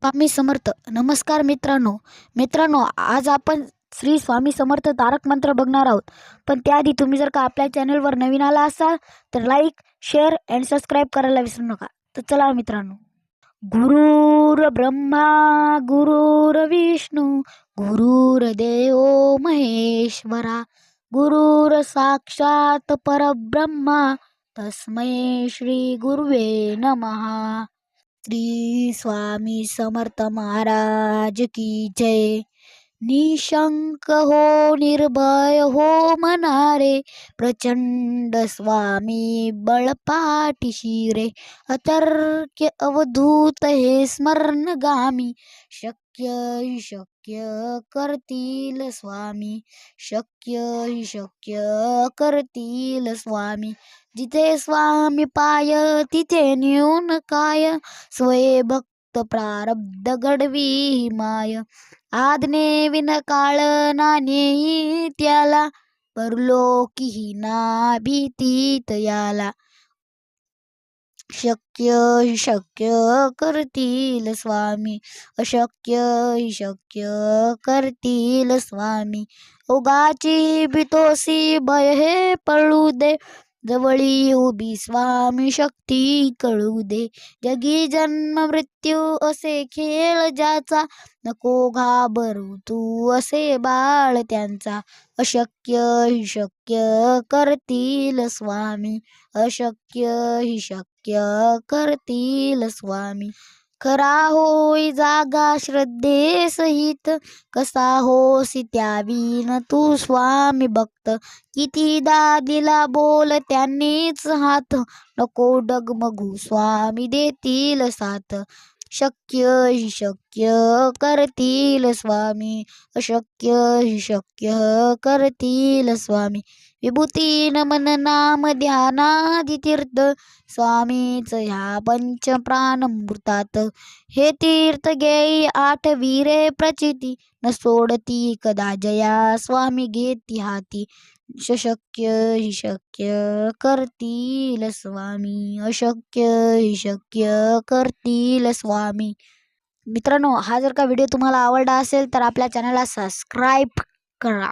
स्वामी समर्थ. नमस्कार मित्रांनो आज आपण श्री स्वामी समर्थ तारक मंत्र बघणार आहोत. पण त्याआधी तुम्ही जर का आपल्या चॅनलवर नवीन आला असाल तर लाईक, शेअर अँड सबस्क्राईब करायला विसरू नका. तर चला मित्रांनो, गुरुर ब्रह्मा गुरुर विष्णू गुरुर्देव महेश्वरा गुरुर साक्षात परब्रह्मा तस्मै श्री गुरुवे नमः. श्री स्वामी समर्थ महाराज की जय. निशंक हो निर्भय हो मनारे, प्रचंड स्वामी बळपाठीशी रे. अतर्क्य अवधूत हे स्मरणगामी, शक्य हि शक्य करतील स्वामी, शक्य हि शक्य करतील स्वामी. जिथे स्वामी पाय तिथे न्यून काय, स्वये भक्त प्रारब्ध घडवी माय. आज्ञे विनकाळ नानेही त्याला, परलोकीही ना भीती तयाला. शक्य हि शक्य करतील स्वामी, अशक्य हि शक्य करतील स्वामी. ओगाची भीतोसी भय हे पळू दे, जवळी उभी स्वामी शक्ती कळू दे. जगी जन्म मृत्यू असे खेळ ज्याचा, नको घाबरू तू असे बाळ त्यांचा. अशक्य हि शक्य करतील स्वामी, अशक्य हि शक्य करतील स्वामी. खरा होई जागा श्रद्धे सहित, कसा होसी त्यावीन तू स्वामी भक्त. कितीदा दिला बोल त्यांनीच हात, नको डगमगू स्वामी देतील साथ. शक्य हि शक्य करतील स्वामी, अशक्य हि शक्य करतील स्वामी. विभूती नमन नाम ध्यानादि तीर्थ, स्वामीच ह्या पंच प्राणमृतात. हे तीर्थ घेई आठवीरे प्रचिती, न सोडती कदा जया स्वामी घेती हाती. शक्य हि शक्य करतील स्वामी, अशक्य हि शक्य करतील स्वामी. मित्रांनो, हा जर का व्हिडिओ तुम्हाला आवडला असेल तर आपल्या चॅनलला सबस्क्राईब करा.